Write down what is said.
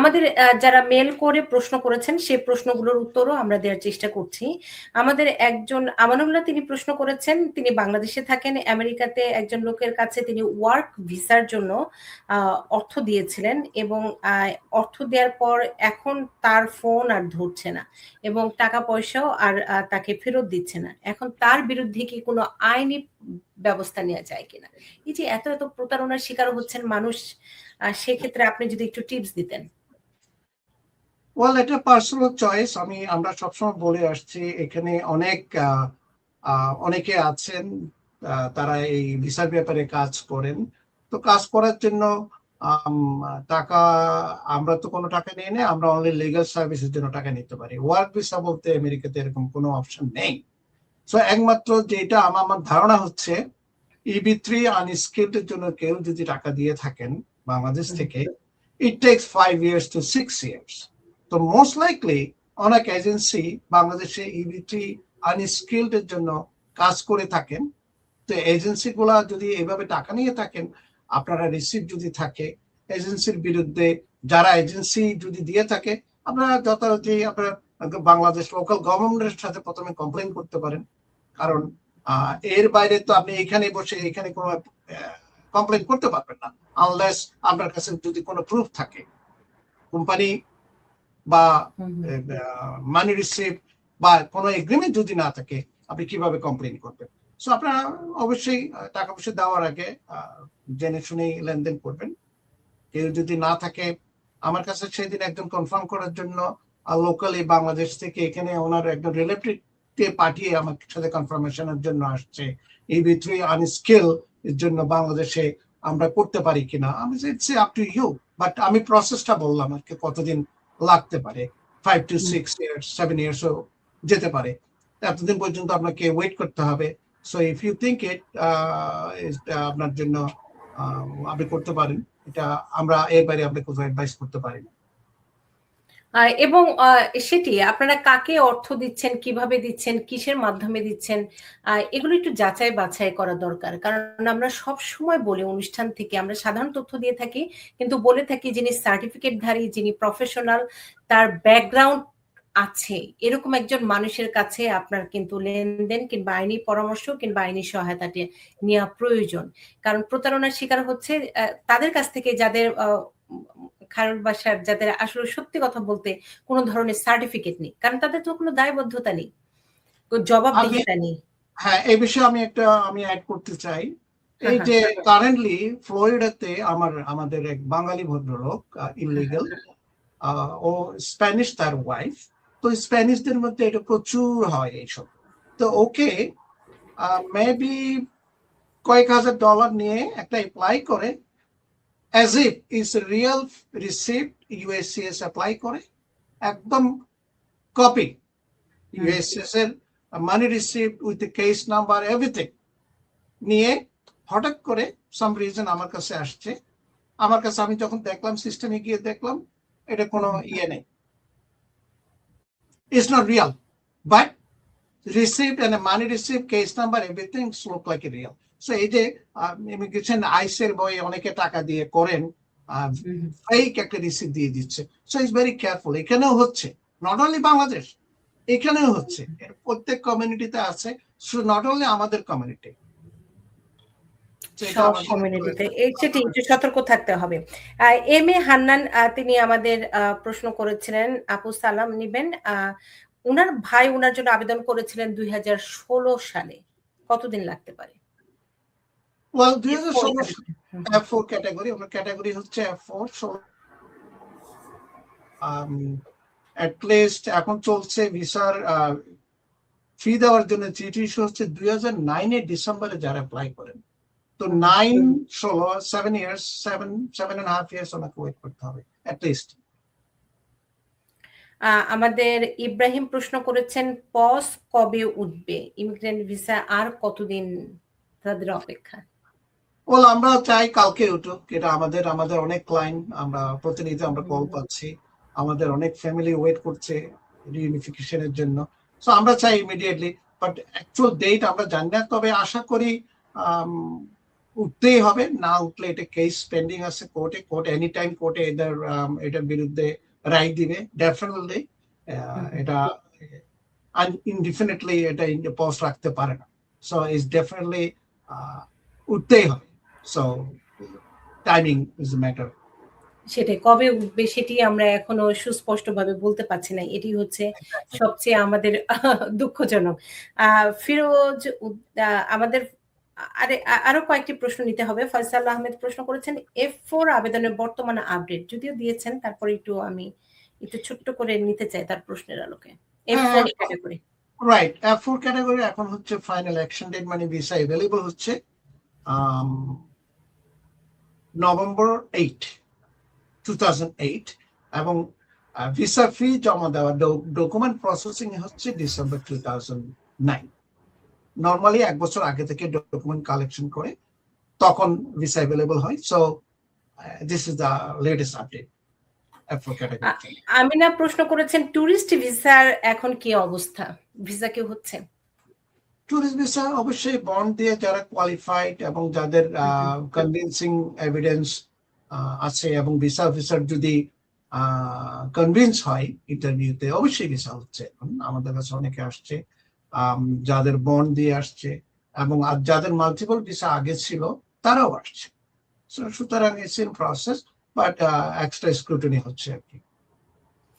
আমাদের যারা মেল করে প্রশ্ন করেছেন সেই প্রশ্নগুলোর উত্তরও আমরা দেওয়ার চেষ্টা করছি। আমাদের একজন আমানুল্লাহ তিনি প্রশ্ন করেছেন, তিনি বাংলাদেশে থাকেন, আমেরিকাতে একজন লোকের কাছে তিনি ওয়ার্ক ভিসার জন্য অর্থ দিয়েছিলেন এবং অর্থ দেওয়ার পর এখন তার ফোন আর ধরছে না এবং টাকা পয়সাও আর তাকে ফেরত দিচ্ছে না। এখন তার বিরুদ্ধে কি কোনো আইনি ব্যবস্থা নেওয়া যায় কিনা? এই যে এত এত প্রতারণার শিকার হচ্ছেন মানুষ, সেক্ষেত্রে আপনি যদি একটু টিপস দিতেন। ওয়েল, এটা পার্সোনাল চয়েস। আমরা সবসময় বলে আসছি, এখানে অনেকে আছেন তারা এই ভিসার ব্যাপারে কাজ করেন। তো কাজ করার জন্য টাকা, আমরা তো কোনো টাকা নিয়ে নেই, আমরা অনলি লিগাল সার্ভিসের জন্য টাকা নিতে পারি। ওয়ার্ক ভিসা বলতে আমেরিকাতে এরকম কোনো অপশন নেই। সো একমাত্র যেটা আমার ধারণা হচ্ছে, EB3 আনস্কিলড এর জন্য কেউ যদি টাকা দিয়ে থাকেন বাংলাদেশ থেকে, it takes 5 years to 6 years. তো মোস্ট লাইকলি অনেক এজেন্সি বাংলাদেশে EB3 আনস্কিলড এর জন্য কাজ করে থাকেন। তো এজেন্সি গুলা যদি এভাবে টাকা নিয়ে থাকেন, আপনারা রিসিপ্ট যদি থাকে এজেন্সির বিরুদ্ধে, যারা এজেন্সি যদি দিয়ে থাকে, আপনারা যথারীতি আপনারা বাংলাদেশ লোকাল গভর্নমেন্টের সাথে প্রথমে কমপ্লেন করতে পারেন। কারণ এর বাইরে তো আপনি এখানে বসে এখানে কোনো কমপ্লেন করতে পারবেন না, আনলেস আপনার কাছে যদি কোনো প্রুফ থাকে, কোম্পানি বা মানি রিসিপ্ট বা কোনো এগ্রিমেন্ট যদি না থাকে, আপনি কিভাবে কমপ্লেন করবেন? সো আপনারা অবশ্যই টাকা পয়সা দেওয়ার আগে জেনে শুনে লেনদেন করবেন। কেউ যদি না থাকে, আমার কাছে সেদিন একজন কনফার্ম করার জন্য লোকালি বাংলাদেশ থেকে এখানে ওনার একজন রিলেটিভ পাঠিয়ে আমার সাথে কনফার্মেশনের জন্য আসছে EB3 আনস্কিল এর জন্য বাংলাদেশে আমরা করতে পারি কিনা। আমি it's up to you, but আমি প্রসেসটা বললাম আর কি, কতদিন লাগতে পারে, 5 to 6 years, 7 years যেতে পারে। এতদিন পর্যন্ত আপনাকে ওয়েট করতে হবে। So if you think it আপনার জন্য আপনি করতে পারেন, এটা আমরা এর বাইরে আপনাকে কোনো অ্যাডভাইস করতে পারি না। এবং সেটি আপনারা কাকে অর্থ দিচ্ছেন, কিভাবে দিচ্ছেন, কিসের মাধ্যমে দিচ্ছেন, এগুলো একটু যাচাই বাছাই করা দরকার। কারণ আমরা সব সময় বলি অনুষ্ঠান থেকে আমরা সাধারণ তথ্য দিয়ে থাকি, কিন্তু বলে থাকি যিনি সার্টিফিকেটধারী, যিনি প্রফেশনাল, তার ব্যাকগ্রাউন্ড আছে, এরকম একজন মানুষের কাছে আপনার কিন্তু লেনদেন কিংবা আইনি পরামর্শ কিংবা আইনি সহায়তাটি নেওয়া প্রয়োজন। কারণ প্রতারণার শিকার হচ্ছে তাদের কাছ থেকে যাদের খারাপ বাসার, যাদের আসলে সত্যি কথা বলতে কোনো ধরনের সার্টিফিকেট নেই, কারণ তাদের তো কোনো দায়বদ্ধতা নেই, জবাবদিহিতা নেই। হ্যাঁ, এই বিষয়ে আমি অ্যাড করতে চাই। এই যে কারেন্টলি ফ্লোরিডাতে আমাদের এক বাঙালি ভদ্রলোক ইলিগাল, ও স্প্যানিশ, তার ওয়াইফ। তো স্প্যানিশদের মধ্যে এটা প্রচুর হয় এইসব। তো ওকে মেবি কয়েক হাজার ডলার নিয়ে একটা অ্যাপ্লাই করে, as if is a real receipt, USCIS apply করে, একদম কপি USCIS এর মানি receipt with the case number everything নিয়ে হঠাৎ করে সাম রিজন আমার কাছে আসছে। আমার কাছে, আমি যখন দেখলাম, সিস্টেমে গিয়ে দেখলাম এটা কোনো নেই, it's not real, but receipt and money receipt, case number, everything look like a real. So এই যে ইমিগ্রেশন আইসের বই অনেকে টাকা দিয়ে করেন, ফেক একটা রিসিপ্ট দিয়ে দিচ্ছে। So it's very careful. এখানেও হচ্ছে, নট অনলি বাংলাদেশ, এখানেও হচ্ছে, প্রত্যেক কমিউনিটিতে আছে, নট অনলি আমাদের কমিউনিটি, সব কমিউনিটিতে। সেটি একটু সতর্ক থাকতে হবে। এম এ হান্নান তিনি আমাদের প্রশ্ন করেছিলেন, আপু সালাম নিবেন, উনার ভাই উনার জন্য আবেদন করেছিলেন 2016 সালে, কতদিন লাগতে পারে? ওয়েল, 2016 F4 ক্যাটাগরি, ওনার ক্যাটাগরি হচ্ছে F4। অ্যাট লিস্ট এখন চলছে ভিসার ফি দেওয়ার জন্য চিঠি ইস্যু হচ্ছে 2009 এর ডিসেম্বরে যারা অ্যাপ্লাই করেন। তো 9-16 7 years, 7.5 years ওনাকে ওয়েট করতে হবে অ্যাট লিস্ট। আমাদের ইব্রাহিম প্রশ্ন করেছেন, পজ কবে উঠবে, ইমিগ্রেন্ট ভিসা আর কতদিন তাদের অপেক্ষা? ওল, আমরা চাই কালকে উঠুক। এটা আমাদের অনেক ক্লায়েন্ট, আমরা প্রতিনিয়ত আমরা কল পাচ্ছি, আমাদের অনেক ফ্যামিলি ওয়েট করছে রিইউনিফিকেশনের জন্য। সো আমরা চাই ইমিডিয়েটলি, বাট অ্যাকচুয়াল ডেট আমরা জানি না। তবে আশা করি উঠতেই হবে, না উঠলে এটা কেস পেন্ডিং আছে কোর্টে, কোর্ট এনি টাইম কোর্টে এটার বিরুদ্ধে রায় দিবে ডেফিনেটলি। এটা ইনডিফিনিটলি এটা পোস্ট রাখতে পারে না, সো ইটস ডেফিনেটলি উঠতেই হবে। So timing is matter. সেটাই, কবে উঠবে সেটি আমরা এখনো সুস্পষ্টভাবে বলতে পারছি না, এটি হচ্ছে সবচেয়ে আমাদের দুঃখজনক। ফিরোজ, আমাদের আরো কয়েকটি প্রশ্ন নিতে হবে। ফয়সাল আহমেদ প্রশ্ন করেছেন F4 আবেদনের বর্তমানে আপডেট, যদিও দিয়েছেন, তারপরে আমি একটু ছোট্ট করে নিতে চাই তার প্রশ্নের আলোকে। F4 category, right, F4 category এখন হচ্ছে ফাইনাল অ্যাকশন ডেট, মানে ভিসা অ্যাভেলেবল হচ্ছে November 8, 2008, এবং ভিসা ফি জমা দেওয়া ডকুমেন্ট প্রসেসিং হচ্ছে December 2009। নর্মালি 1 বছর আগে থেকে ডকুমেন্ট কালেকশন করে তখন ভিসা অ্যাভেলেবল হয়। So this is the latest update F4 category. Amina প্রশ্ন করেছেন ট্যুরিস্ট ভিসার এখন কি অবস্থা, ভিসা কি হচ্ছে? ট্যুরিস্ট ভিসা অবশ্যই বন্ড দিয়ে যারা কোয়ালিফাইড এবং যাদের কনভিনসিং এভিডেন্স আছে এবং ভিসা অফিসার যদি কনভিন্স হয় ইন্টারভিউতে, অবশ্যই ভিসা হচ্ছে। এখন আমাদের কাছে অনেকে আসছে যাদের বন্ড দিয়ে আসছে, এবং আর যাদের মাল্টিপল ভিসা আগে ছিল তারাও আসছে। সুতরাং it's in process, but extra scrutiny হচ্ছে আর কি।